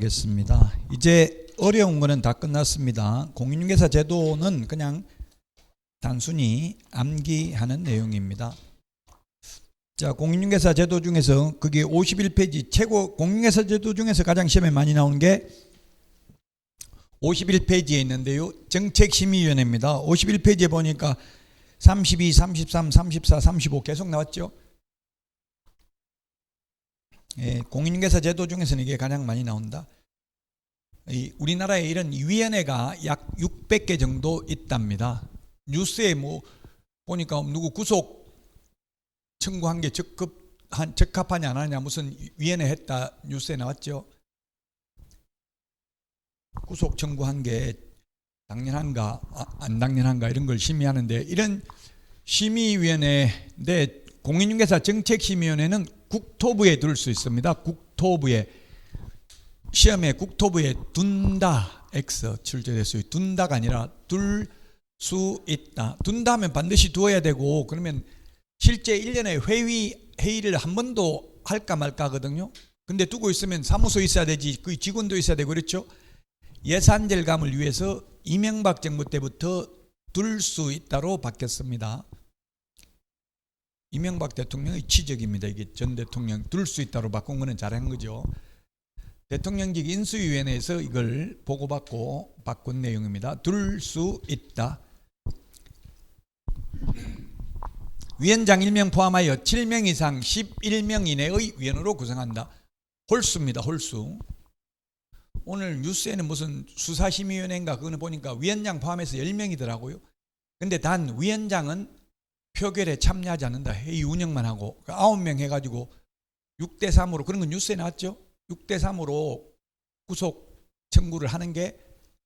하겠습니다. 이제 어려운 거는 다 끝났습니다. 공인중개사 제도는 그냥 단순히 암기하는 내용입니다. 자, 공인중개사 제도 중에서 그게 51페이지 최고 공인중개사 제도 중에서 가장 시험에 많이 나오는 게 51페이지에 있는데요. 정책심의위원회입니다. 51페이지에 보니까 32, 33, 34, 35 계속 나왔죠. 예, 공인중개사 제도 중에서는 이게 가장 많이 나온다. 우리나라에 이런 위원회가 약 600개 정도 있답니다. 뉴스에 뭐 보니까 누구 구속 청구한 게 적합하냐 안 하냐 무슨 위원회 했다 뉴스에 나왔죠. 구속 청구한 게 당연한가 안 당연한가 이런 걸 심의하는데, 이런 심의위원회인데 공인중개사 정책심의위원회는 국토부에 둘 수 있습니다. 국토부에, 시험에 국토부에 둔다 X 출제됐어요. 둔다가 아니라 둘 수 있다. 둔다 하면 반드시 두어야 되고, 그러면 실제 1년에 회의를 한 번도 할까 말까 하거든요. 근데 두고 있으면 사무소 있어야 되지, 그 직원도 있어야 되고 그렇죠. 예산 절감을 위해서 이명박 정부 때부터 둘 수 있다로 바뀌었습니다. 이명박 대통령의 취적입니다. 이게 전 대통령 둘 수 있다로 바꾼 거는 잘한 거죠. 대통령직 인수위원회에서 이걸 보고받고 바꾼 내용입니다. 둘 수 있다. 위원장 1명 포함하여 7명 이상 11명 이내의 위원으로 구성한다. 홀수입니다. 홀수. 오늘 뉴스에는 무슨 수사심의위원회인가 그거는 보니까 위원장 포함해서 10명이더라고요. 근데 단 위원장은 표결에 참여하지 않는다. 회의 운영만 하고 9명 해가지고 6대3으로, 그런 건 뉴스에 나왔죠. 6대3으로 구속 청구를 하는 게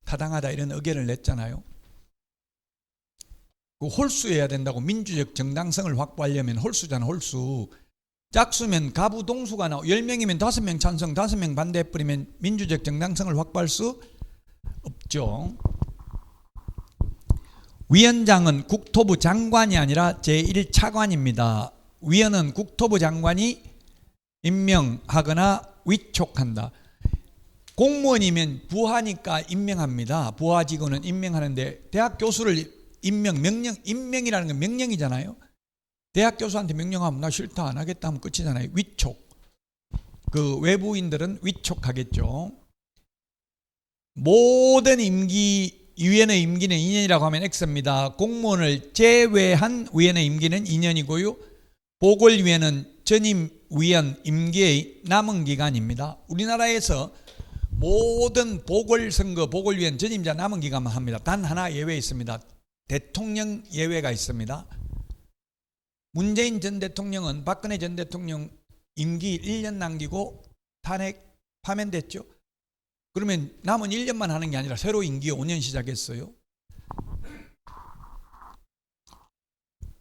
타당하다 이런 의견을 냈잖아요. 그 홀수해야 된다고. 민주적 정당성을 확보하려면 홀수잖아. 홀수. 짝수면 가부 동수가 나오고 10명이면 5명 찬성 5명 반대해버리면 민주적 정당성을 확보할 수 없죠. 위원장은 국토부 장관이 아니라 제1차관입니다. 위원은 국토부 장관이 임명하거나 위촉한다. 공무원이면 부하니까 임명합니다. 부하 직원은 임명하는데, 대학 교수를 임명이라는 건 명령이잖아요. 대학 교수한테 명령하면 나 싫다 안 하겠다 하면 끝이잖아요. 위촉. 그 외부인들은 위촉하겠죠. 모든 위원회 임기는 2년이라고 하면 X입니다. 공무원을 제외한 위원회 임기는 2년이고요. 보궐위원은 전임 위원 임기의 남은 기간입니다. 우리나라에서 모든 보궐선거, 보궐위원 전임자 남은 기간만 합니다. 단 하나 예외 있습니다. 대통령 예외가 있습니다. 문재인 전 대통령은 박근혜 전 대통령 임기 1년 남기고 탄핵 파면됐죠. 그러면 남은 1년만 하는 게 아니라 새로 임기 5년 시작했어요.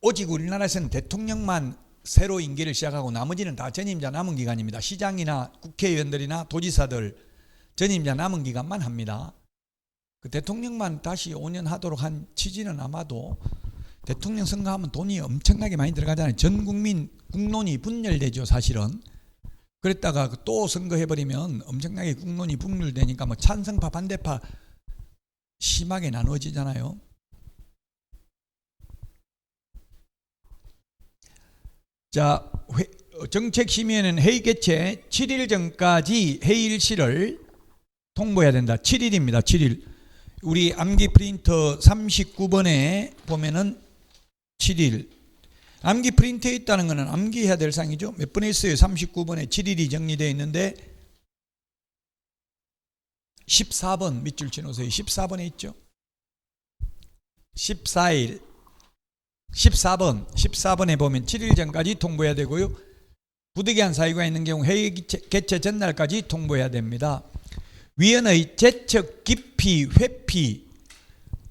오직 우리나라에서는 대통령만 새로 임기를 시작하고 나머지는 다 전임자 남은 기간입니다. 시장이나 국회의원들이나 도지사들 전임자 남은 기간만 합니다. 그 대통령만 다시 5년 하도록 한 취지는 아마도, 대통령 선거하면 돈이 엄청나게 많이 들어가잖아요. 전 국민 국론이 분열되죠 사실은. 그랬다가 또 선거해버리면 엄청나게 국론이 분열되니까 뭐 찬성파 반대파 심하게 나눠지잖아요. 자, 정책심의회는 회의 개최 7일 전까지 회의일시를 통보해야 된다. 7일입니다. 7일. 우리 암기 프린터 39번에 보면은 7일. 암기 프린트에 있다는 것은 암기해야 될 사항이죠. 몇 번에 있어요? 39번에 7일이 정리되어 있는데 14번 밑줄 치놓으세요. 14번에 있죠. 14일 14번에 보면 7일 전까지 통보해야 되고요. 부득이한 사유가 있는 경우 회의 개최 전날까지 통보해야 됩니다. 위원의 제척, 기피, 회피.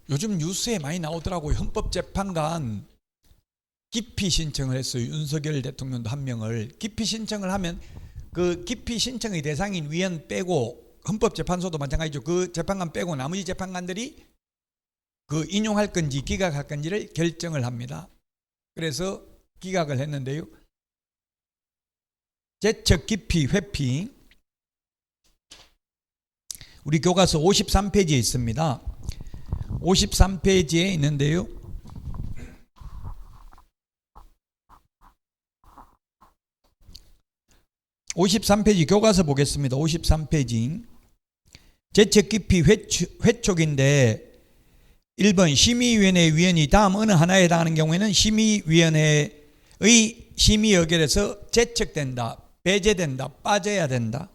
요즘 뉴스에 많이 나오더라고요. 헌법재판관 기피 신청을 했어요. 윤석열 대통령도 한 명을. 기피 신청을 하면 그 기피 신청의 대상인 위원 빼고, 헌법재판소도 마찬가지죠. 그 재판관 빼고 나머지 재판관들이 그 인용할 건지 기각할 건지를 결정을 합니다. 그래서 기각을 했는데요. 제척, 기피, 회피. 우리 교과서 53페이지에 있습니다. 53페이지에 있는데요. (53페이지) 교과서 보겠습니다. 53페이지 재책 깊이 회촉인데 1번 심의위원회 위원이 다음 어느 하나에 해당하는 경우에는 심의위원회의 심의 의결에서 제척된다, 배제된다, 빠져야 된다.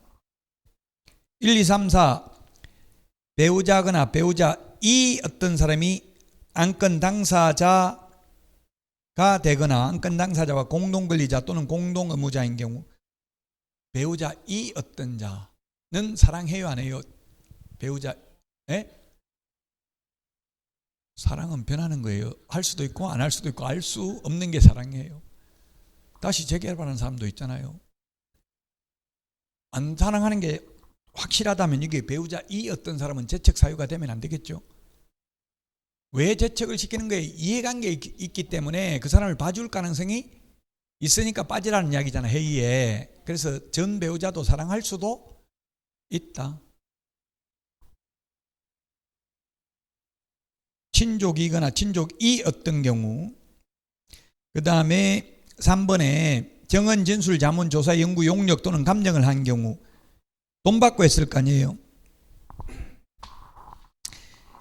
1, 2, 3, 4 배우자거나 배우자 이 어떤 사람이 안건 당사자가 되거나 안건 당사자와 공동권리자 또는 공동의무자인 경우 배우자 이 어떤 자는 사랑해요 안 해요? 배우자 사랑은 변하는 거예요. 할 수도 있고 안 할 수도 있고 알 수 없는 게 사랑이에요. 다시 재결합하는 사람도 있잖아요. 안 사랑하는 게 확실하다면 이게 배우자 이 어떤 사람은 재척 사유가 되면 안 되겠죠. 왜 재척을 시키는 거에 이해관계 있기 때문에 그 사람을 봐줄 가능성이 있으니까 빠지라는 이야기잖아, 회의에. 그래서 전 배우자도 사랑할 수도 있다. 친족이거나 친족이 어떤 경우. 그 다음에 3번에 정언, 진술, 자문, 조사, 연구, 용역 또는 감정을 한 경우 돈 받고 했을 거 아니에요.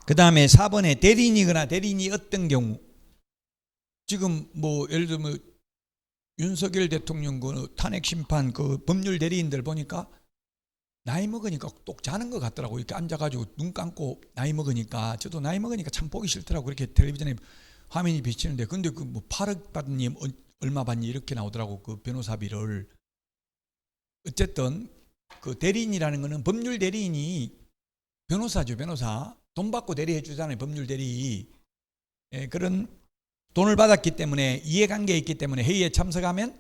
그 다음에 4번에 대리인이거나 대리인이 어떤 경우. 지금 뭐 예를 들면 윤석열 대통령 그 탄핵 심판 그 법률 대리인들 보니까 나이 먹으니까 똑 자는 것 같더라고. 이렇게 앉아가지고 눈 감고 나이 먹으니까 저도 나이 먹으니까 참 보기 싫더라고. 그렇게 텔레비전에 화면이 비치는데 근데 그 뭐 8억 받니 얼마 받니 이렇게 나오더라고. 그 변호사비를. 어쨌든 그 대리인이라는 거는 법률 대리인이 변호사죠. 변호사 돈 받고 대리해 주잖아요. 법률 대리. 그런 돈을 받았기 때문에 이해관계에 있기 때문에 회의에 참석하면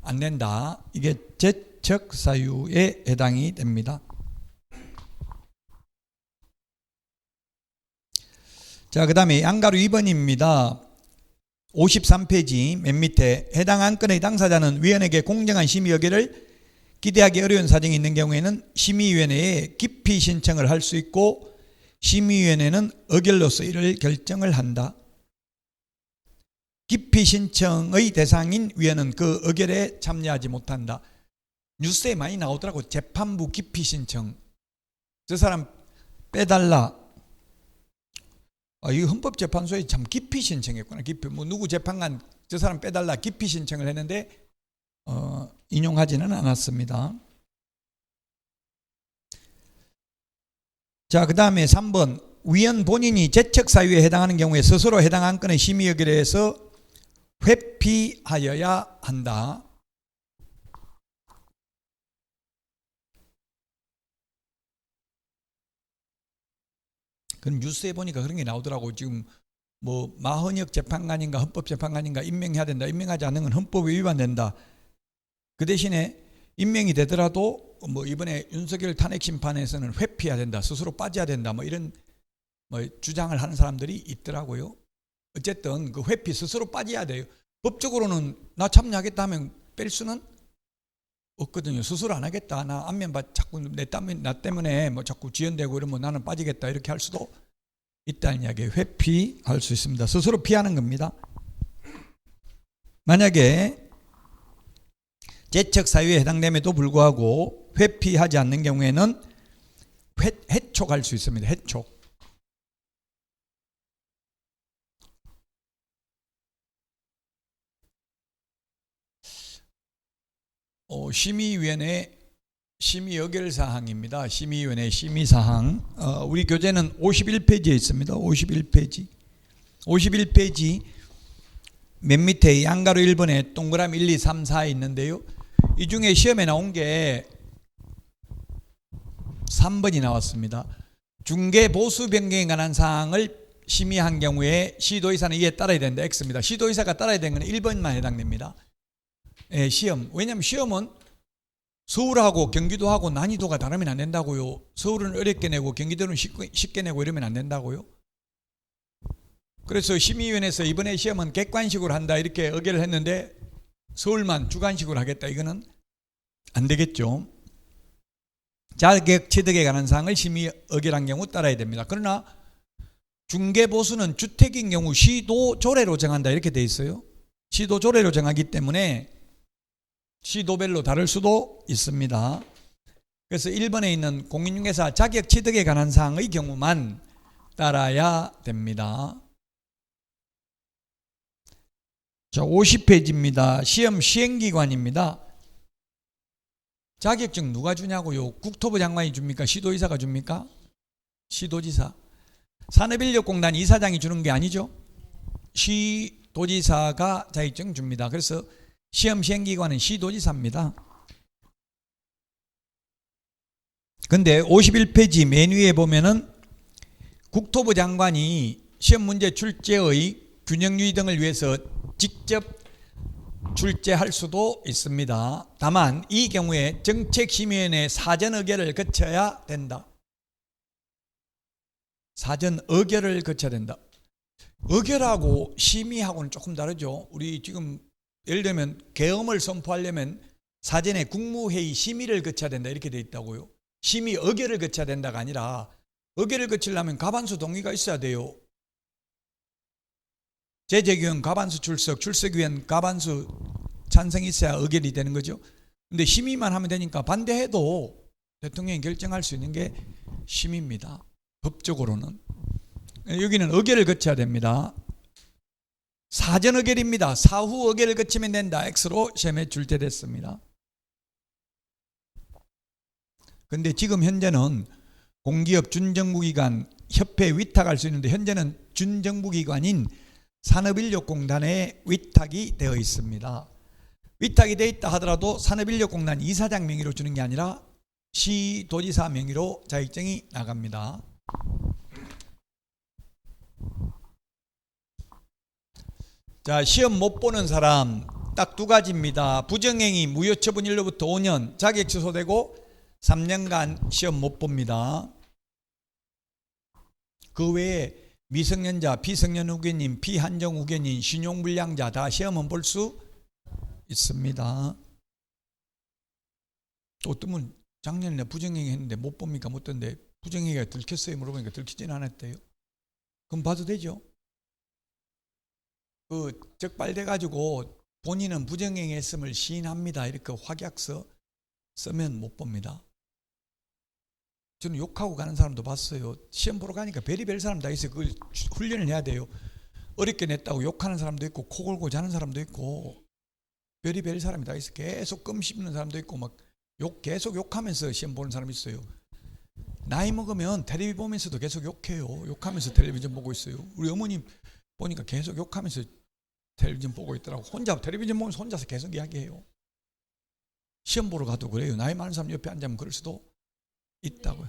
안 된다. 이게 재척 사유에 해당이 됩니다. 자, 그 다음에 양가로 2번입니다. 53페이지 맨 밑에 해당 안건의 당사자는 위원에게 공정한 심의 의결을 기대하기 어려운 사정이 있는 경우에는 심의위원회에 기피 신청을 할 수 있고 심의위원회는 의결로서 이를 결정을 한다. 기피 신청의 대상인 위원은 그 의결에 참여하지 못한다. 뉴스에 많이 나오더라고. 재판부 기피 신청. 저 사람 빼달라. 이 헌법재판소에 참 기피 신청했구나. 기피 뭐 누구 재판관 저 사람 빼달라 기피 신청을 했는데 인용하지는 않았습니다. 자, 그 다음에 3번 위원 본인이 재척 사유에 해당하는 경우에 스스로 해당 안건의 심의 의결에서 회피하여야 한다. 그럼 뉴스에 보니까 그런 게 나오더라고. 지금 뭐 마헌혁 재판관인가 헌법재판관인가 임명해야 된다. 임명하지 않는 건 헌법에 위반된다. 그 대신에 임명이 되더라도 뭐 이번에 윤석열 탄핵 심판에서는 회피해야 된다. 스스로 빠져야 된다. 뭐 이런 뭐 주장을 하는 사람들이 있더라고요. 어쨌든 그 회피 스스로 빠져야 돼요. 법적으로는 나 참여하겠다 하면 뺄 수는 없거든요. 스스로 안 하겠다. 나 안면 자꾸 나 때문에 뭐 자꾸 지연되고 이러면 나는 빠지겠다. 이렇게 할 수도 있다는 이야기예요. 회피할 수 있습니다. 스스로 피하는 겁니다. 만약에 재척 사유에 해당됨에도 불구하고 회피하지 않는 경우에는 해촉할 수 있습니다. 해촉. 심의위원회 심의 의결 사항입니다. 심의위원회 심의 사항. 우리 교재는 51페이지에 있습니다. 51페이지 맨 밑에 양가로 1번에 동그라미 1, 2, 3, 4에 있는데요. 이 중에 시험에 나온 게 3번이 나왔습니다. 중개 보수 변경에 관한 사항을 심의한 경우에 시도의사는 이에 따라야 된다. X입니다. 시도의사가 따라야 되는 건 1번만 해당됩니다. 시험. 왜냐하면 시험은 서울하고 경기도하고 난이도가 다르면 안 된다고요. 서울은 어렵게 내고 경기도는 쉽게 내고 이러면 안 된다고요. 그래서 심의위원회에서 이번에 시험은 객관식으로 한다 이렇게 의결을 했는데 서울만 주관식으로 하겠다. 이거는 안 되겠죠. 자격 취득에 관한 사항을 심의 의결한 경우 따라야 됩니다. 그러나 중개보수는 주택인 경우 시도 조례로 정한다 이렇게 돼 있어요. 시도 조례로 정하기 때문에 시도별로 다를 수도 있습니다. 그래서 1번에 있는 공인중개사 자격 취득에 관한 사항의 경우만 따라야 됩니다. 자, 50페이지입니다. 시험 시행기관입니다. 자격증 누가 주냐고요? 국토부 장관이 줍니까? 시도지사가 줍니까? 시도지사. 산업인력공단 이사장이 주는 게 아니죠. 시도지사가 자격증 줍니다. 그래서 시험 시행기관은 시도지사입니다. 근데 51페이지 맨 위에 보면은 국토부 장관이 시험 문제 출제의 균형 유지 등을 위해서 직접 출제할 수도 있습니다. 다만 이 경우에 정책심의위원회 사전 의결을 거쳐야 된다. 사전 의결을 거쳐야 된다. 의결하고 심의하고는 조금 다르죠. 우리 지금 예를 들면 계엄을 선포하려면 사전에 국무회의 심의를 거쳐야 된다 이렇게 돼 있다고요. 심의 의결을 거쳐야 된다가 아니라 의결을 거치려면 과반수 동의가 있어야 돼요. 제재위원 과반수 출석, 출석위원 과반수 찬성이 있어야 의결이 되는 거죠. 근데 심의만 하면 되니까 반대해도 대통령이 결정할 수 있는 게 심의입니다. 법적으로는. 여기는 의결을 거쳐야 됩니다. 사전 의결입니다. 사후 의결을 거치면 된다. X로 시험에 출제됐습니다. 근데 지금 현재는 공기업 준정부기관 협회에 위탁할 수 있는데 현재는 준정부기관인 산업인력공단에 위탁이 되어 있습니다. 위탁이 되어 있다 하더라도 산업인력공단 이사장 명의로 주는 게 아니라 시도지사 명의로 자격증이 나갑니다. 자, 시험 못 보는 사람 딱 두 가지입니다. 부정행위 무효처분일로부터 5년, 자격 취소되고 3년간 시험 못 봅니다. 그 외에 미성년자, 비성년 후견인, 비한정 후견인, 신용불량자 다 시험은 볼 수 있습니다. 또 어떤 분 작년에 부정행위 했는데 못 봅니까? 못 본데 부정행위가 들켰어요? 물어보니까 들키지는 않았대요. 그럼 봐도 되죠. 그 적발돼 가지고 본인은 부정행위 했음을 시인합니다 이렇게 확약서 쓰면 못 봅니다. 저는 욕하고 가는 사람도 봤어요. 시험 보러 가니까 별의별 사람 다 있어요. 그걸 훈련을 해야 돼요. 어렵게 냈다고 욕하는 사람도 있고 코 골고 자는 사람도 있고 별의별 사람이 다 있어요. 계속 껌 씹는 사람도 있고 막 계속 욕하면서 시험 보는 사람이 있어요. 나이 먹으면 텔레비 보면서도 계속 욕해요. 욕하면서 텔레비전 보고 있어요. 우리 어머님 보니까 계속 욕하면서 텔레비전 보고 있더라고. 혼자 텔레비전 보면서 혼자서 계속 이야기해요. 시험 보러 가도 그래요. 나이 많은 사람 옆에 앉으면 그럴 수도 있다고요.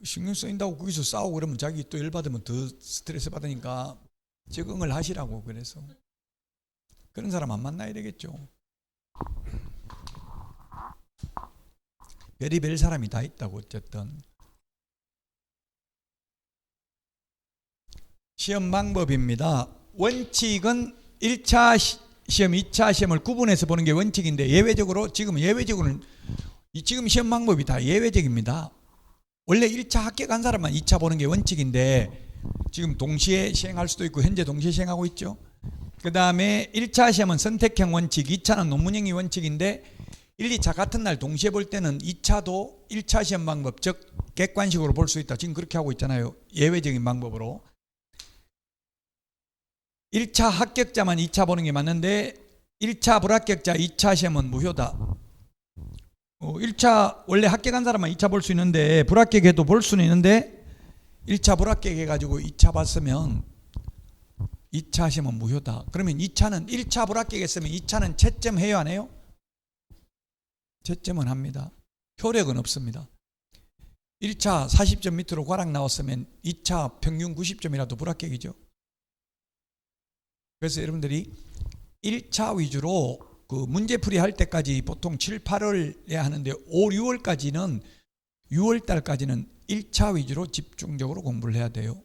신경 쓰인다고 거기서 싸우고 그러면 자기 또 열받으면 더 스트레스 받으니까 적응을 하시라고. 그래서 그런 사람 안 만나야 되겠죠. 별의별 사람이 다 있다고. 어쨌든 시험 방법입니다. 원칙은 1차 시험, 2차 시험을 구분해서 보는 게 원칙인데 예외적으로는 지금 시험 방법이 다 예외적입니다. 원래 1차 합격한 사람만 2차 보는 게 원칙인데 지금 동시에 시행할 수도 있고 현재 동시에 시행하고 있죠. 그 다음에 1차 시험은 선택형 원칙, 2차는 논문형이 원칙인데 1, 2차 같은 날 동시에 볼 때는 2차도 1차 시험 방법, 즉 객관식으로 볼 수 있다. 지금 그렇게 하고 있잖아요. 예외적인 방법으로. 1차 합격자만 2차 보는 게 맞는데 1차 불합격자 2차 시험은 무효다. 1차 원래 합격한 사람만 2차 볼 수 있는데 불합격해도 볼 수는 있는데 1차 불합격해가지고 2차 봤으면 2차 시험은 무효다. 그러면 2차는 1차 불합격했으면 2차는 채점해요 안 해요? 채점은 합니다. 효력은 없습니다. 1차 40점 밑으로 과락 나왔으면 2차 평균 90점이라도 불합격이죠. 그래서 여러분들이 1차 위주로 그 문제풀이 할 때까지 보통 7, 8월 해야 하는데 5, 6월까지는 6월달까지는 1차 위주로 집중적으로 공부를 해야 돼요.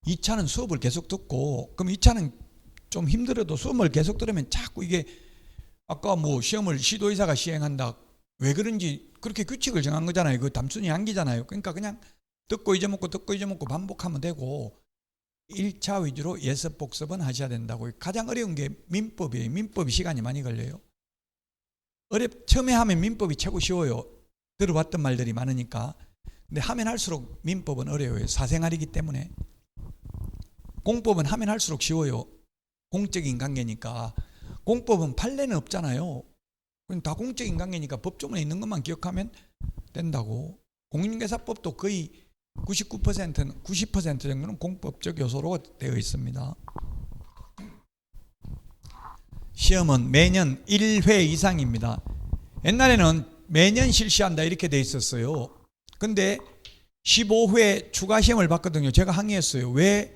2차는 수업을 계속 듣고 그럼 2차는 좀 힘들어도 수업을 계속 들으면 자꾸 이게 아까 뭐 시험을 시도의사가 시행한다. 왜 그런지 그렇게 규칙을 정한 거잖아요. 그 단순히 암기잖아요. 그러니까 그냥 듣고 잊어먹고 반복하면 되고 1차 위주로 예습 복습은 하셔야 된다고. 가장 어려운 게 민법이에요. 민법이 시간이 많이 걸려요. 처음에 하면 민법이 최고 쉬워요. 들어봤던 말들이 많으니까. 근데 하면 할수록 민법은 어려워요. 사생활이기 때문에. 공법은 하면 할수록 쉬워요. 공적인 관계니까. 공법은 판례는 없잖아요. 그럼 다 공적인 관계니까 법조문에 있는 것만 기억하면 된다고. 공인중개사법도 거의 99%는 90% 정도는 공법적 요소로 되어 있습니다. 시험은 매년 1회 이상입니다. 옛날에는 매년 실시한다 이렇게 돼 있었어요. 근데 15회 추가 시험을 봤거든요. 제가 항의했어요. 왜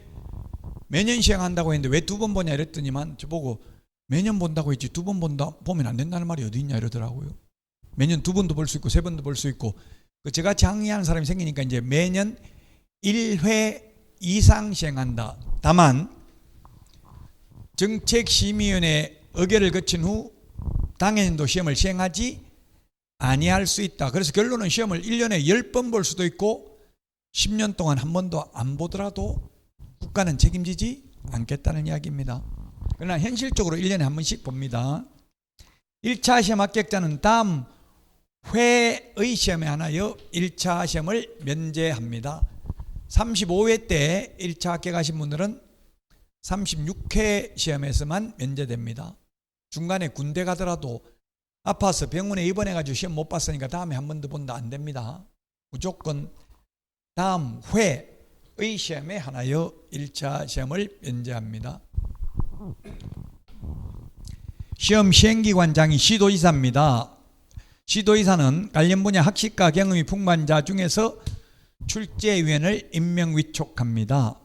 매년 시행한다고 했는데 왜 2번 보냐 이랬더니만 저보고 매년 본다고 했지 2번 보면 안 된다는 말이 어디 있냐 이러더라고요. 매년 2번도 볼 수 있고 3번도 볼 수 있고. 제가 항의하는 사람이 생기니까 이제 매년 1회 이상 시행한다. 다만 정책심의위원회 의결을 거친 후 당해년도 시험을 시행하지 아니할 수 있다. 그래서 결론은 시험을 1년에 10번 볼 수도 있고 10년 동안 한 번도 안 보더라도 국가는 책임지지 않겠다는 이야기입니다. 그러나 현실적으로 1년에 한 번씩 봅니다. 1차 시험 합격자는 다음 회의 시험에 한하여 1차 시험을 면제합니다. 35회 때 1차 합격하신 분들은 36회 시험에서만 면제됩니다. 중간에 군대 가더라도 아파서 병원에 입원해가지고 시험 못 봤으니까 다음에 한 번 더 본다 안 됩니다. 무조건 다음 회의 시험에 한하여 1차 시험을 면제합니다. 시험 시행기관장이 시도의사입니다. 시도의사는 관련 분야 학식과 경험이 풍부한 자 중에서 출제위원을 임명 위촉합니다.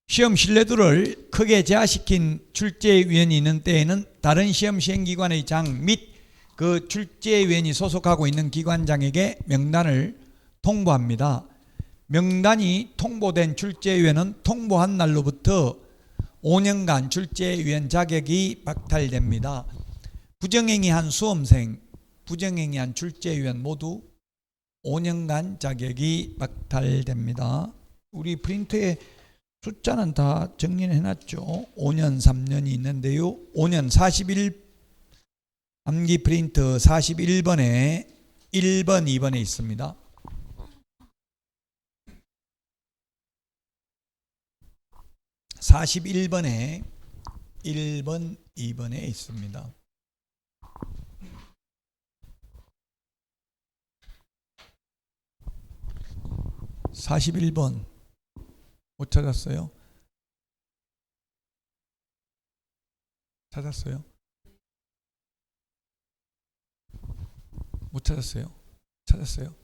시험 신뢰도를 크게 제하시킨 출제위원이 있는 때에는 다른 시험 시행기관의 장 및 그 출제위원이 소속하고 있는 기관장에게 명단을 통보합니다. 명단이 통보된 출제위원은 통보한 날로부터 5년간 출제위원 자격이 박탈됩니다. 부정행위한 수험생, 부정행위한 출제위원 모두 5년간 자격이 박탈됩니다. 우리 프린트에 숫자는 다 정리를 해놨죠. 5년, 3년이 있는데요. 5년 41 암기 프린트 41번에 1번, 2번에 있습니다. 41번에 1번, 2번에 있습니다. (41번) 못 찾았어요? 찾았어요? 못 찾았어요? 찾았어요?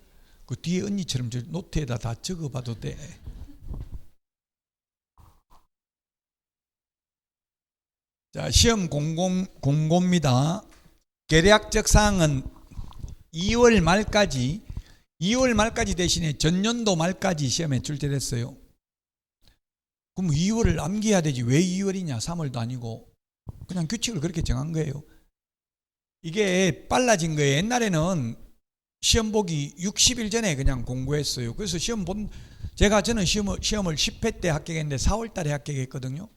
그 뒤에 언니처럼 저 노트에다 다 적어봐도 돼. 자, 시험 공고입니다. 계략적 사항은 2월 말까지 대신에 전년도 말까지 시험에 출제됐어요. 그럼 2월을 암기해야 되지 왜 2월이냐? 3월도 아니고. 그냥 규칙을 그렇게 정한 거예요. 이게 빨라진 거예요. 옛날에는 시험 보기 60일 전에 그냥 공고했어요. 그래서 저는 시험을 10회 때 합격했는데 4월 달에 합격했거든요.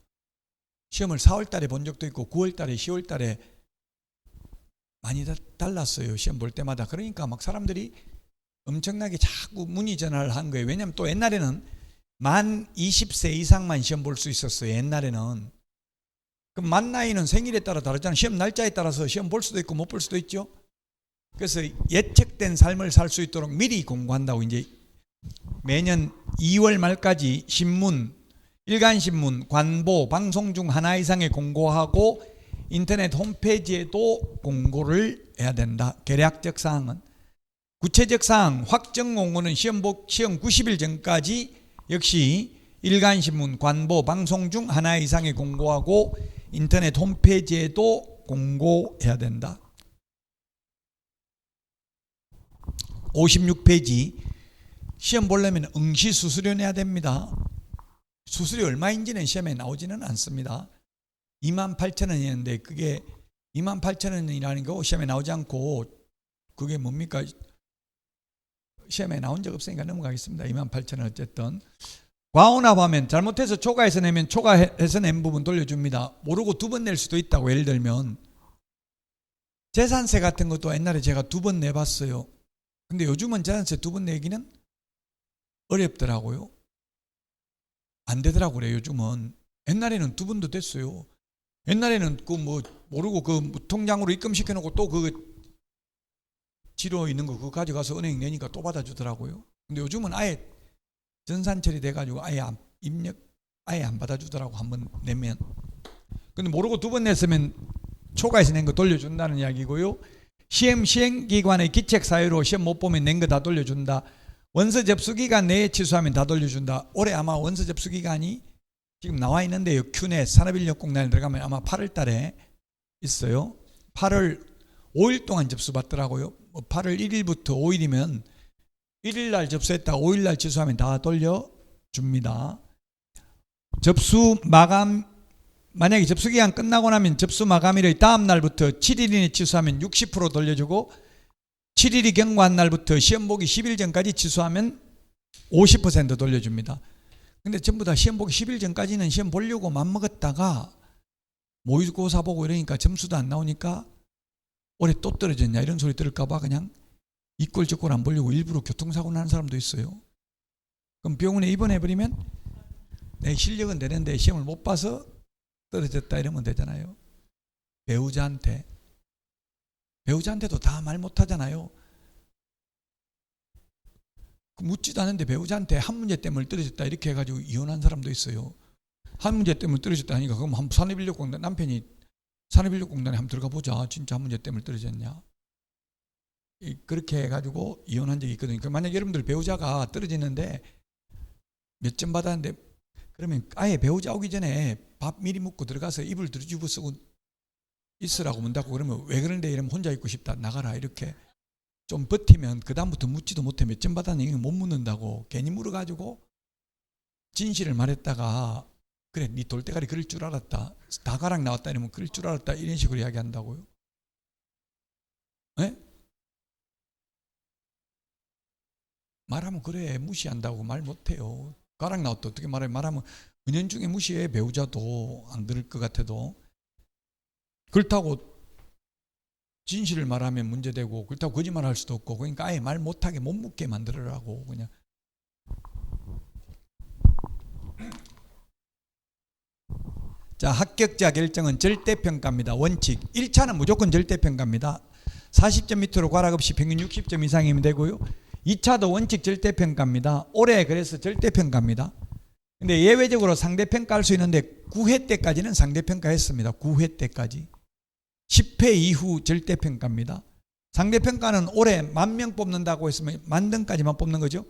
시험을 4월 달에 본 적도 있고 9월 달에 10월 달에 많이 달랐어요. 시험 볼 때마다. 그러니까 막 사람들이 엄청나게 자꾸 문의 전화를 한 거예요. 왜냐하면 또 옛날에는 만 20세 이상만 시험 볼 수 있었어요. 옛날에는. 그럼 만 나이는 생일에 따라 다르잖아요. 시험 날짜에 따라서 시험 볼 수도 있고 못 볼 수도 있죠. 그래서 예측된 삶을 살 수 있도록 미리 공고한다고 이제 매년 2월 말까지 신문, 일간신문, 관보, 방송 중 하나 이상의 공고하고 인터넷 홈페이지에도 공고를 해야 된다. 계략적 사항은. 구체적 사항, 확정 공고는 시험 90일 전까지 역시 일간신문, 관보, 방송 중 하나 이상의 공고하고 인터넷 홈페이지에도 공고해야 된다. 56페이지 시험 보려면 응시 수수료 내야 됩니다. 수수료 얼마인지는 시험에 나오지는 않습니다. 28,000원이었는데 그게 28,000원이라는 거 시험에 나오지 않고 그게 뭡니까? 시험에 나온 적 없으니까 넘어가겠습니다. 28,000원 어쨌든 과오납하면 잘못해서 초과해서 내면 초과해서 낸 부분 돌려줍니다. 모르고 두 번 낼 수도 있다고. 예를 들면 재산세 같은 것도 옛날에 제가 두 번 내봤어요. 근데 요즘은 재산세 두 번 내기는 어렵더라고요. 안 되더라고요. 그래 요즘은. 옛날에는 두 번도 됐어요. 옛날에는 그 뭐 모르고 그 통장으로 입금시켜 놓고 또 그 지로 있는 거 그거 가져가서 은행 내니까 또 받아주더라고요. 근데 요즘은 아예 전산 처리돼 가지고 아예 안 받아주더라고. 한번 내면. 근데 모르고 두 번 냈으면 초과해서 낸 거 돌려준다는 이야기고요. 시행기관의 기책 사유로 시험 못 보면 낸 거 다 돌려준다. 원서 접수 기간 내에 취소하면 다 돌려준다. 올해 아마 원서 접수 기간이 지금 나와 있는데요. 큐넷 산업인력공단에 들어가면 아마 8월 달에 있어요. 8월 5일 동안 접수받더라고요. 8월 1일부터 5일이면 1일 날 접수했다 5일 날 취소하면 다 돌려줍니다. 접수 마감, 만약에 접수 기간 끝나고 나면 접수 마감일의 다음 날부터 7일 이내 취소하면 60% 돌려주고 7일이 경과한 날부터 시험 보기 10일 전까지 취소하면 50% 돌려줍니다. 근데 전부 다 시험 보기 10일 전까지는 시험 보려고 맘먹었다가 모의고사 보고 이러니까 점수도 안 나오니까 올해 또 떨어졌냐 이런 소리 들을까봐 그냥 이꼴저꼴 안 보려고 일부러 교통사고 나는 사람도 있어요. 그럼 병원에 입원해버리면 내 실력은 되는데 시험을 못 봐서 떨어졌다 이러면 되잖아요. 배우자한테도 다 말 못하잖아요. 묻지도 않은데 배우자한테 한 문제 때문에 떨어졌다 이렇게 해가지고 이혼한 사람도 있어요. 한 문제 때문에 떨어졌다 하니까 그럼 한번 산업인력공단 남편이 산업인력공단에 한번 들어가 보자. 진짜 한 문제 때문에 떨어졌냐. 그렇게 해가지고 이혼한 적이 있거든요. 그러니까 만약 여러분들 배우자가 떨어지는데 몇 점 받았는데 그러면 아예 배우자 오기 전에 밥 미리 먹고 들어가서 이불 뒤집어 쓰고 있으라고 문 닫고 그러면 왜 그런데 이러면 혼자 있고 싶다 나가라 이렇게 좀 버티면 그 다음부터 묻지도 못해. 몇 점 받았는지 못 묻는다고 괜히 물어가지고 진실을 말했다가 그래 네 돌대가리 그럴 줄 알았다 다 가락 나왔다 이러면 그럴 줄 알았다 이런 식으로 이야기한다고요. 네? 말하면 그래 무시한다고 말 못해요. 가락 나왔다 어떻게 말해. 말하면 은연중에 무시해. 배우자도 안 그럴 것 같아도. 그렇다고 진실을 말하면 문제되고 그렇다고 거짓말할 수도 없고 그러니까 아예 말 못하게 못 묻게 만들으라고 그냥. 자, 합격자 결정은 절대평가입니다. 원칙 1차는 무조건 절대평가입니다. 40점 밑으로 과락 없이 평균 60점 이상이면 되고요. 2차도 원칙 절대평가입니다. 올해 그래서 절대평가입니다. 근데 예외적으로 상대평가할 수 있는데 9회 때까지는 상대평가했습니다. 9회 때까지. 10회 이후 절대평가입니다. 상대평가는 올해 10,000명 뽑는다고 했으면 10,000등까지만 뽑는 거죠.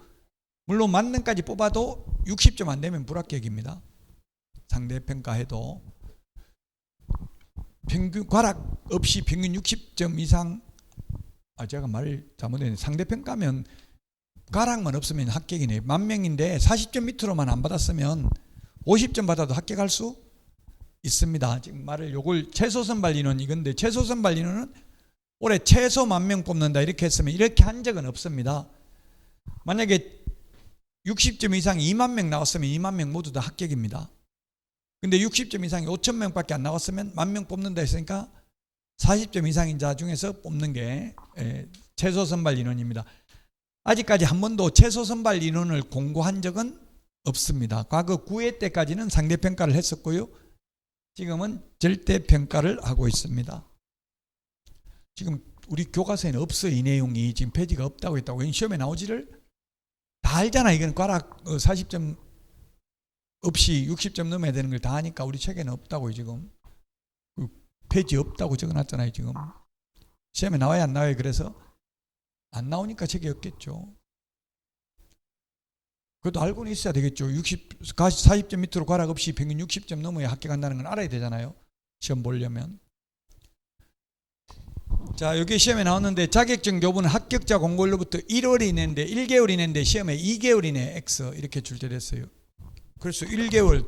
물론 10,000등까지 뽑아도 60점 안 되면 불합격입니다. 상대평가해도 평균 과락 없이 평균 60점 이상. 제가 말 잘못했네. 상대평가면 가락만 없으면 합격이네. 10,000명인데 40점 밑으로만 안 받았으면 50점 받아도 합격할 수 있습니다. 지금 말을 요걸 최소 선발 인원 이건데 최소 선발 인원은 올해 최소 10,000명 뽑는다 이렇게 했으면 이렇게 한 적은 없습니다. 만약에 60점 이상 20,000명 나왔으면 20,000명 모두 다 합격입니다. 근데 60점 이상이 5,000명밖에 안 나왔으면 10,000명 뽑는다 했으니까 40점 이상인 자 중에서 뽑는 게 최소 선발 인원입니다. 아직까지 한 번도 최소 선발 인원을 공고한 적은 없습니다. 과거 9회 때까지는 상대평가를 했었고요. 지금은 절대평가를 하고 있습니다. 지금 우리 교과서에는 없어요. 이 내용이 지금 페이지가 없다고 했다고. 시험에 나오지를 다 알잖아. 이건 과락 40점 없이 60점 넘어야 되는 걸 다 하니까 우리 책에는 없다고요. 지금 페이지 없다고 적어놨잖아요. 지금 시험에 나와야 안 나와요. 그래서 안 나오니까 책이 없겠죠. 그것도 알고는 있어야 되겠죠. 40점 밑으로 과락 없이 평균 60점 넘어야 합격한다는 건 알아야 되잖아요. 시험 보려면. 자, 여기 시험에 나왔는데 자격증 교부는 합격자 공고일로부터 1월 이내인데 1개월 이내인데 시험에 2개월 이내 X 이렇게 출제됐어요. 그래서 1개월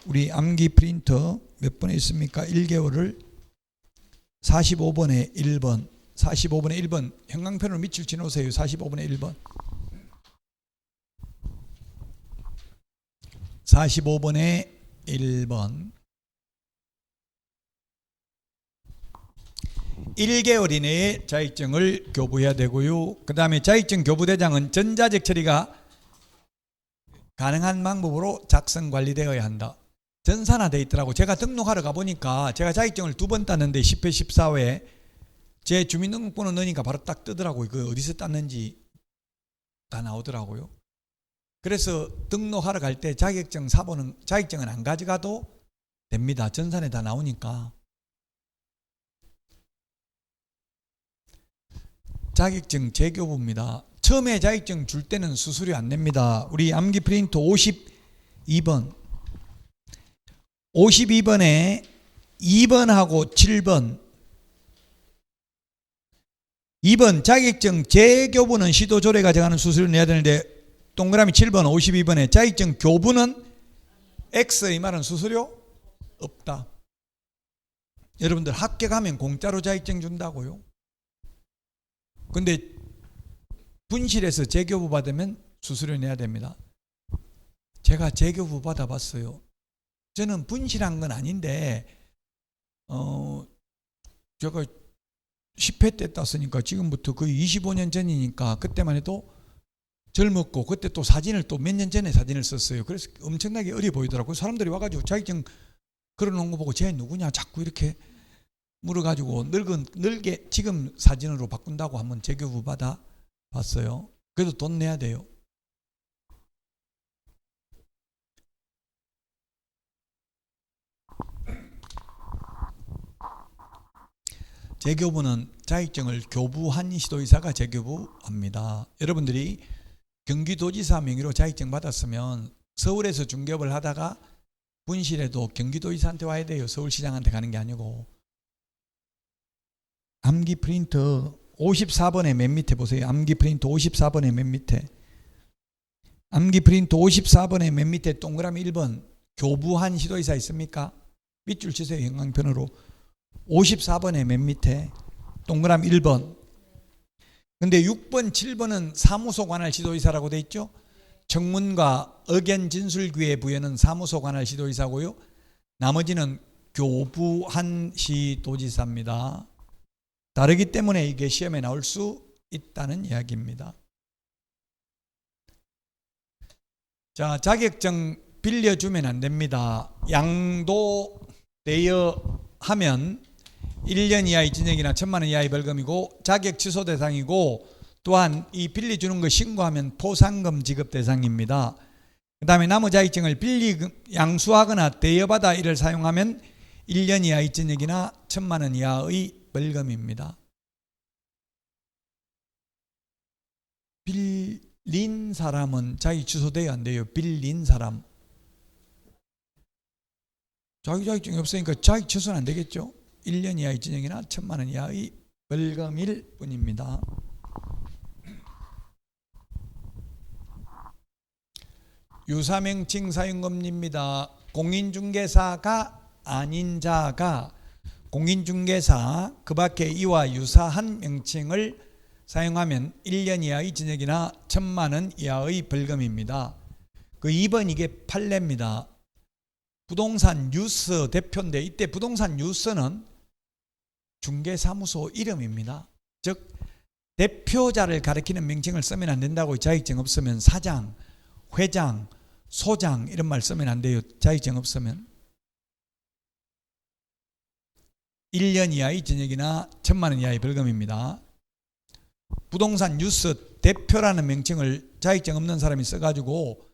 우리 암기 프린터 몇 번에 있습니까? 1개월을 45번에 1번, 45번에 1번 형광펜으로 밑줄 지놓으세요. 45번에 1번. 45번에 1번. 1개월 이내에 자격증을 교부해야 되고요. 그 다음에 자격증 교부대장은 전자적 처리가 가능한 방법으로 작성 관리되어야 한다. 전산화되어 있더라고. 제가 등록하러 가보니까 제가 자격증을 2번 땄는데 10회 14회 제 주민등록번호 넣으니까 바로 딱 뜨더라고요. 그 어디서 땄는지 다 나오더라고요. 그래서 등록하러 갈 때 자격증은 안 가져가도 됩니다. 전산에 다 나오니까. 자격증 재교부입니다. 처음에 자격증 줄 때는 수수료 안 냅니다. 우리 암기 프린터 52번 52번에 2번하고 7번 2번 자격증 재교부는 시도조례 가져가는 수수료 내야 되는데 동그라미 7번 52번에 자격증 교부는 X 이 말은 수수료 없다. 여러분들 합격하면 공짜로 자격증 준다고요. 근데 분실해서 재교부 받으면 수수료 내야 됩니다. 제가 재교부 받아봤어요. 저는 분실한 건 아닌데 제가 10회 때 땄으니까 지금부터 거의 25년 전이니까 그때만 해도 젊었고 그때 또 사진을 또 몇 년 전에 사진을 썼어요. 그래서 엄청나게 어려 보이더라고요. 사람들이 와가지고 자격증 걸어놓은 거 보고 쟤 누구냐 자꾸 이렇게 물어가지고 늙게 지금 사진으로 바꾼다고 한번 재교부 받아 봤어요. 그래도 돈 내야 돼요. 재교부는 자격증을 교부한 시도의사가 재교부합니다. 여러분들이 경기도지사 명의로 자격증 받았으면 서울에서 중개업을 하다가 분실해도 경기도지사한테 와야 돼요. 서울시장한테 가는 게 아니고. 암기 프린터 54번에 맨 밑에 보세요. 암기 프린터 54번에 맨 밑에. 암기 프린터 54번에 맨 밑에 동그라미 1번 교부한 시도의사 있습니까? 밑줄 치세요. 형광펜으로. 54번에 맨 밑에 동그라미 1번. 근데 6번, 7번은 사무소 관할 시도의사라고 돼 있죠. 청문과 의견 진술기회 부여는 사무소 관할 시도의사고요. 나머지는 교부한 시도지사입니다. 다르기 때문에 이게 시험에 나올 수 있다는 이야기입니다. 자, 자격증 빌려주면 안 됩니다. 양도되어 하면 1년 이하의 징역이나 1,000만 원 이하의 벌금이고 자격 취소 대상이고 또한 이 빌려주는 거 신고하면 포상금 지급 대상입니다. 그 다음에 나무 자격증을 양수하거나 대여받아 이를 사용하면 1년 이하의 징역이나 1,000만 원 이하의 벌금입니다. 빌린 사람은 자격 취소돼야 안 돼요. 빌린 사람. 자격증이 없으니까 자격 취소는 안 되겠죠. 1년 이하의 징역이나 1,000만 원 이하의 벌금일 뿐입니다. 유사명칭 사용금리입니다. 공인중개사가 아닌 자가 공인중개사 그 밖에 이와 유사한 명칭을 사용하면 1년 이하의 징역이나 1,000만 원 이하의 벌금입니다. 그 2번 이게 판례입니다. 부동산 뉴스 대표인데 이때 부동산 뉴스는 중개사무소 이름입니다. 즉 대표자를 가리키는 명칭을 쓰면 안 된다고. 자격증 없으면 사장, 회장, 소장 이런 말 쓰면 안 돼요. 자격증 없으면. 1년 이하의 징역이나 1,000만 원 이하의 벌금입니다. 부동산 뉴스 대표라는 명칭을 자격증 없는 사람이 써가지고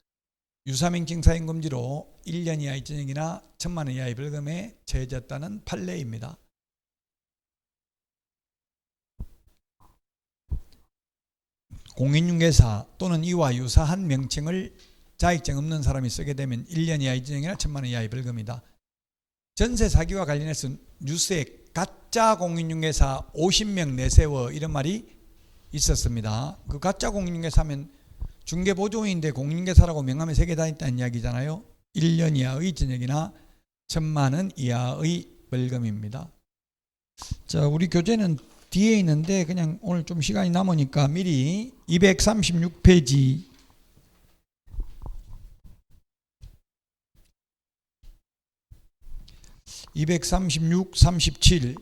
유사명칭 사용금지로 1년 이하의 징역이나 1,000만 원 이하의 벌금에 처해졌다는 판례입니다. 공인중개사 또는 이와 유사한 명칭을 자격증 없는 사람이 쓰게 되면 1년 이하의 징역이나 1,000만 원 이하의 벌금이다. 전세 사기와 관련해서 뉴스에 가짜 공인중개사 50명 내세워 이런 말이 있었습니다. 그 가짜 공인중개사 하면 중개보조인데 공인중개사라고 명함에 새겨 다녔다는 이야기잖아요. 1년 이하의 징역이나 1,000만 원 이하의 벌금입니다. 자, 우리 교재는 뒤에 있는데 그냥 오늘 좀 시간이 남으니까 미리 236페이지 236, 37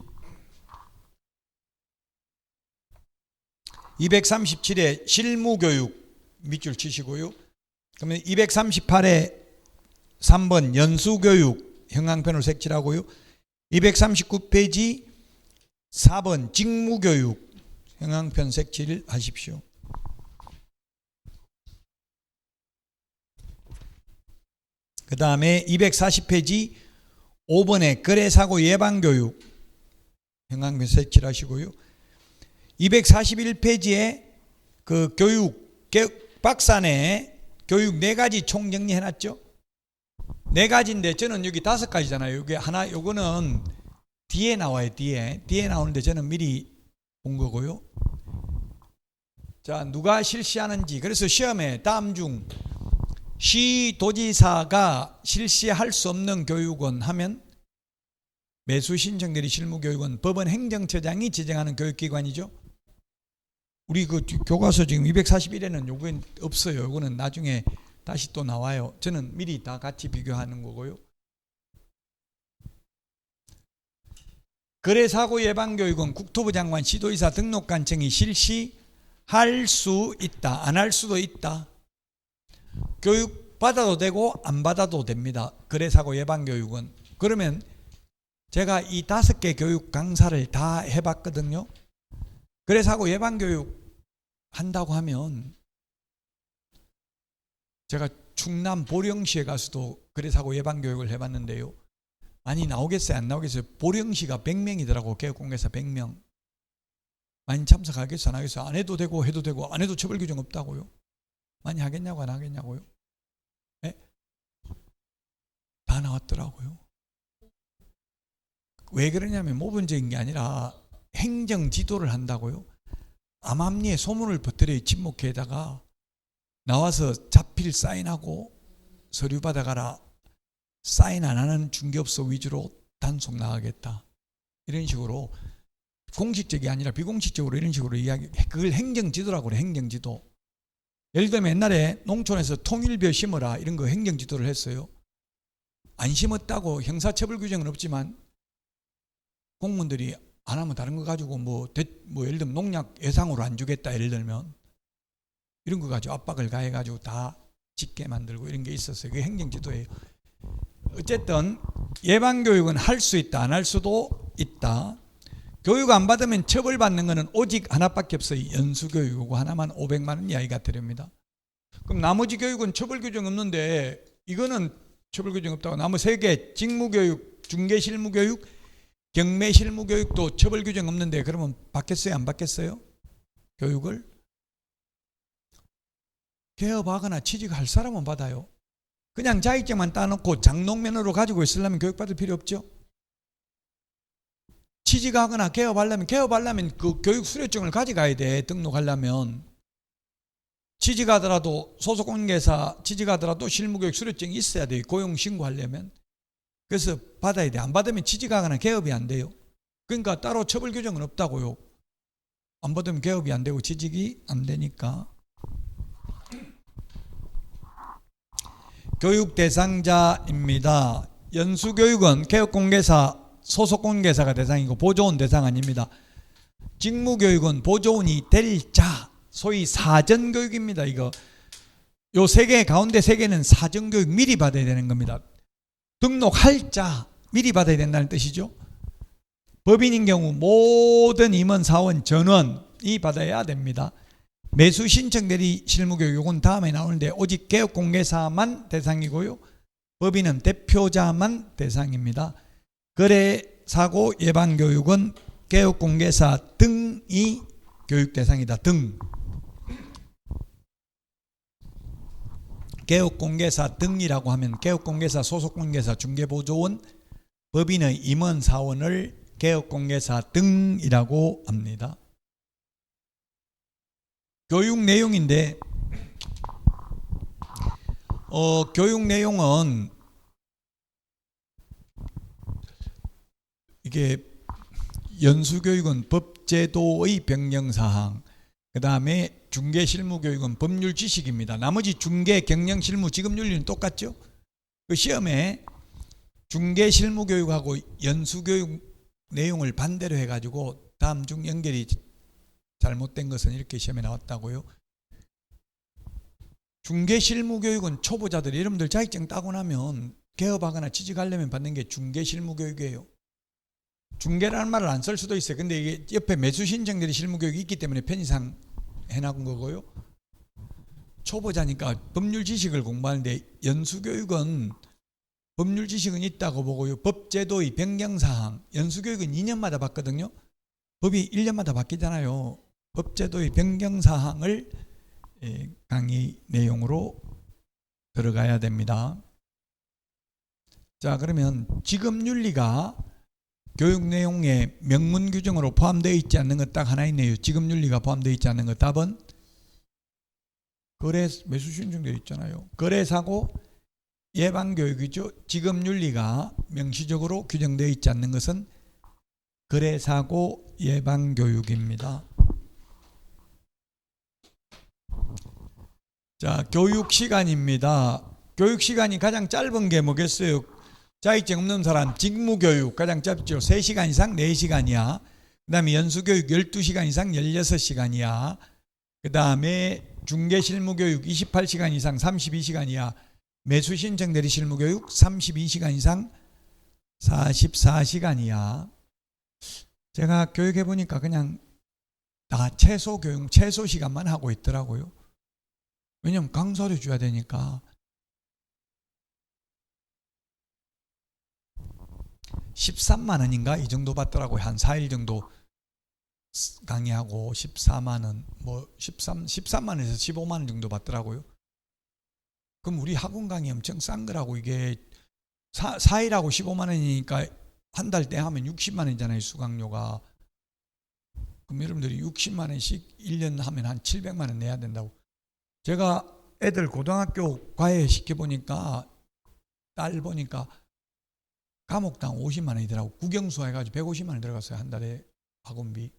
237에 실무교육 밑줄 치시고요. 그러면 238에 3번 연수교육 형광펜으로 색칠하고요. 239페이지 4번 직무교육 형광펜 색칠 하십시오. 그 다음에 240페이지 5번에 거래사고 예방교육 형광펜 색칠하시고요. 241페이지에 그 교육 박사내 교육 4가지 총정리 해놨죠. 4가지인데 저는 여기 5가지잖아요. 여기 하나, 요거는 뒤에 나와요. 뒤에 나오는데 저는 미리 본 거고요. 자, 누가 실시하는지. 그래서 시험에 다음 중 시도지사가 실시할 수 없는 교육원 하면 매수 신청들이 실무교육원 법원 행정처장이 지정하는 교육기관이죠. 우리 그 교과서 지금 241에는 요건 없어요. 요거는 나중에 다시 또 나와요. 저는 미리 다 같이 비교하는 거고요. 거래사고 예방교육은 국토부 장관 시도지사 등록관청이 실시할 수 있다. 안 할 수도 있다. 교육 받아도 되고 안 받아도 됩니다. 거래사고 예방교육은. 그러면 제가 이 5개 교육 강사를 다 해봤거든요. 거래사고 예방교육 한다고 하면 제가 충남 보령시에 가서도 거래사고 예방교육을 해봤는데요. 많이 나오겠어요? 안 나오겠어요? 보령시가 100명이더라고. 개업공개사 100명. 많이 참석하겠어요? 안 하겠어요? 안 해도 되고 해도 되고 안 해도 처벌 규정 없다고요? 많이 하겠냐고 안 하겠냐고요? 네? 다 나왔더라고요. 왜 그러냐면 모범적인 게 아니라 행정 지도를 한다고요. 암암리에 소문을 퍼뜨려 집목회에다가 나와서 자필 사인하고 서류 받아가라. 사인 안 하는 중개업소 위주로 단속 나가겠다. 이런 식으로 공식적이 아니라 비공식적으로 이런 식으로 이야기. 그걸 행정지도라고 그래. 행정지도. 예를 들면 옛날에 농촌에서 통일벼 심어라 이런 거 행정지도를 했어요. 안 심었다고 형사처벌 규정은 없지만 공무원들이 안 하면 다른 거 가지고 뭐 예를 들면 농약 예상으로 안 주겠다 예를 들면 이런 거 가지고 압박을 가해가지고 다 짓게 만들고 이런 게 있었어요. 그게 행정지도예요. 어쨌든 예방교육은 할 수 있다, 안 할 수도 있다. 교육 안 받으면 처벌받는 거는 오직 하나밖에 없어요. 연수교육이고 하나만 500만 원 이하가 들입니다. 그럼 나머지 교육은 처벌 규정 없는데 이거는 처벌 규정 없다고 나머지 3개 직무교육, 중개실무교육, 경매실무교육도 처벌 규정 없는데 그러면 받겠어요? 안 받겠어요? 교육을? 개업하거나 취직할 사람은 받아요. 그냥 자격증만 따놓고 장롱면허로 가지고 있으려면 교육받을 필요 없죠. 취직하거나 개업하려면 그 교육 수료증을 가져가야 돼. 등록하려면. 취직하더라도 소속공개사 취직하더라도 실무교육 수료증이 있어야 돼요. 고용신고하려면. 그래서 받아야 돼. 안 받으면 취직하거나 개업이 안 돼요. 그러니까 따로 처벌 규정은 없다고요. 안 받으면 개업이 안 되고 취직이 안 되니까. 교육 대상자입니다. 연수교육은 개업공개사, 소속공개사가 대상이고 보조원 대상 아닙니다. 직무교육은 보조원이 될 자, 소위 사전교육입니다. 이거 요 3개 가운데 3개는 사전교육 미리 받아야 되는 겁니다. 등록할 자 미리 받아야 된다는 뜻이죠. 법인인 경우 모든 임원, 사원, 전원이 받아야 됩니다. 매수 신청 대리 실무교육 요건 다음에 나오는데 오직 개업공개사만 대상이고요. 법인은 대표자만 대상입니다. 거래사고 예방교육은 개업공개사 등이 교육 대상이다. 등. 개업공개사 등이라고 하면 개업공개사, 소속공개사, 중개보조원, 법인의 임원, 사원을 개업공개사 등이라고 합니다. 교육 내용인데 교육 내용은 이게 연수교육은 법제도의 변경사항, 그 다음에 중개실무교육은 법률 지식입니다. 나머지 중개, 경영실무, 직업윤리는 똑같죠. 그 시험에 중개실무교육하고 연수교육 내용을 반대로 해가지고 다음 중 연결이 잘못된 것은 이렇게 시험에 나왔다고요. 중개실무교육은 초보자들이, 여러분들 자격증 따고 나면 개업하거나 취직하려면 받는 게 중개실무교육이에요. 중개라는 말을 안 쓸 수도 있어요. 근데 이게 옆에 매수신청들이 실무교육이 있기 때문에 편의상 해나간 거고요. 초보자니까 법률 지식을 공부하는데 연수교육은 법률 지식은 있다고 보고요. 법제도의 변경사항, 연수교육은 2년마다 받거든요. 법이 1년마다 바뀌잖아요. 법제도의 변경사항을 강의 내용으로 들어가야 됩니다. 자, 그러면 직업윤리가 교육 내용에 명문 규정으로 포함되어 있지 않는 것 딱 하나 있네요. 직업윤리가 포함되어 있지 않는 것. 답은 매수신청되어 있잖아요. 거래사고 예방교육이죠. 직업윤리가 명시적으로 규정되어 있지 않는 것은 거래사고 예방교육입니다. 자, 교육시간입니다. 교육시간이 가장 짧은 게 뭐겠어요? 자격증 없는 사람 직무교육 가장 짧죠. 3시간 이상 4시간이야. 그 다음에 연수교육 12시간 이상 16시간이야. 그 다음에 중개실무교육 28시간 이상 32시간이야. 매수신청 대리실무교육 32시간 이상 44시간이야. 제가 교육해보니까 그냥 다 최소 교육, 최소 시간만 하고 있더라고요. 왜냐면 강사료 줘야 되니까. 13만 원인가 이 정도 받더라고요. 한 4일 정도 강의하고 14만 원, 뭐 13만 원에서 15만 원 정도 받더라고요. 그럼 우리 학원 강의 엄청 싼 거라고. 이게 4일하고 15만 원이니까 한 달 때 하면 60만 원이잖아요, 수강료가. 그럼 여러분들이 60만 원씩 1년 하면 한 700만 원 내야 된다고. 제가 애들 고등학교 과외 시켜보니까, 딸 보니까 과목당 50만 원이더라고. 국영수 해가지고 150만 원 들어갔어요, 한 달에 학원비.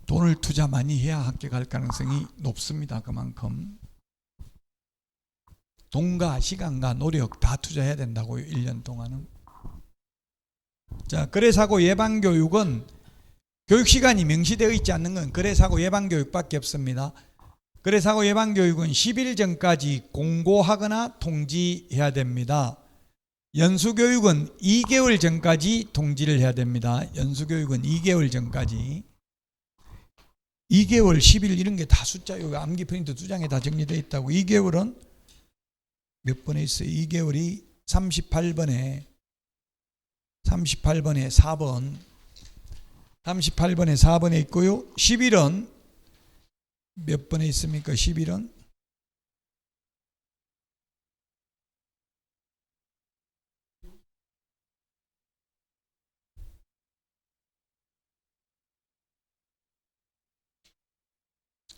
돈을 투자 많이 해야 학교 갈 가능성이 높습니다. 그만큼 돈과 시간과 노력 다 투자해야 된다고요. 1년 동안은. 자, 거래사고 예방교육은 교육시간이 명시되어 있지 않는 건 거래사고 예방교육밖에 없습니다. 거래사고 예방교육은 10일 전까지 공고하거나 통지해야 됩니다. 연수교육은 2개월 전까지 통지를 해야 됩니다. 연수교육은 2개월 전까지. 2개월, 10일 이런 게 다 숫자요. 암기 프린트 2장에 다 정리되어 있다고. 2개월은 몇 번에 있어요? 2개월이 38번에 4번. 38번에 4번에 있고요. 10일은 몇 번에 있습니까? 10일은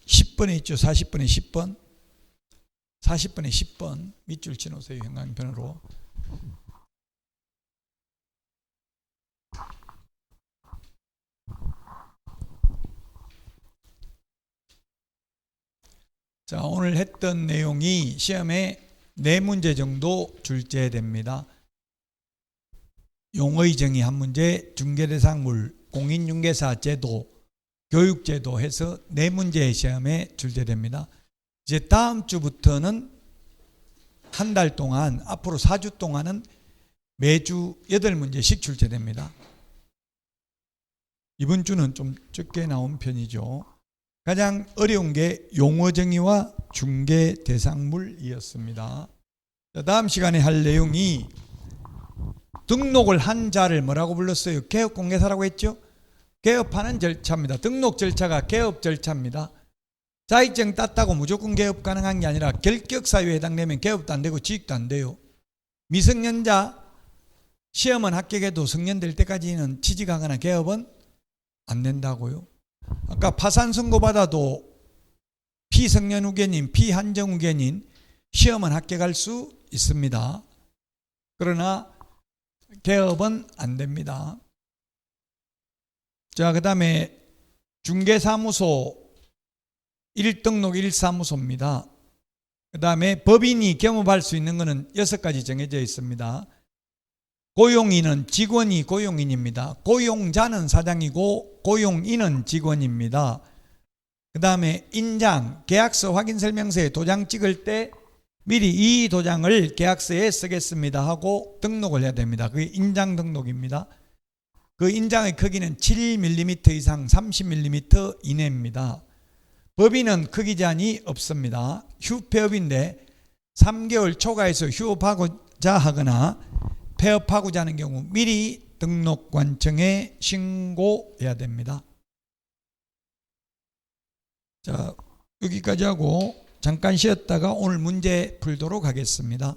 10번에 있죠. 40번에 10번. 40번에 10번. 밑줄 치놓으세요. 형광펜으로. 자, 오늘 했던 내용이 시험에 4문제 정도 출제됩니다. 용어의 정의 1문제, 중개대상물, 공인중개사 제도, 교육제도 해서 4문제 시험에 출제됩니다. 이제 다음 주부터는 한 달 동안, 앞으로 4주 동안은 매주 8문제씩 출제됩니다. 이번 주는 좀 적게 나온 편이죠. 가장 어려운 게 용어 정의와 중개 대상물이었습니다. 다음 시간에 할 내용이 등록을 한 자를 뭐라고 불렀어요? 개업공개사라고 했죠? 개업하는 절차입니다. 등록 절차가 개업 절차입니다. 자격증 땄다고 무조건 개업 가능한 게 아니라 결격사유에 해당되면 개업도 안 되고 취직도 안 돼요. 미성년자 시험은 합격해도 성년될 때까지는 취직하거나 개업은 안 된다고요. 아까 파산 선고 받아도 피성년 후견인, 피한정 후견인 시험은 합격할 수 있습니다. 그러나 개업은 안 됩니다. 자, 그 다음에 중개사무소 1등록 1사무소입니다. 그 다음에 법인이 겸업할 수 있는 것은 6가지 정해져 있습니다. 고용인은 직원이 고용인입니다. 고용자는 사장이고 고용인은 직원입니다. 그 다음에 인장, 계약서 확인설명서에 도장 찍을 때 미리 이 도장을 계약서에 쓰겠습니다 하고 등록을 해야 됩니다. 그게 인장 등록입니다. 그 인장의 크기는 7mm 이상 30mm 이내입니다. 법인은 크기 제한이 없습니다. 휴폐업인데 3개월 초과해서 휴업하고자 하거나 폐업하고자 하는 경우 미리 등록관청에 신고해야 됩니다. 자, 여기까지 하고 잠깐 쉬었다가 오늘 문제 풀도록 하겠습니다.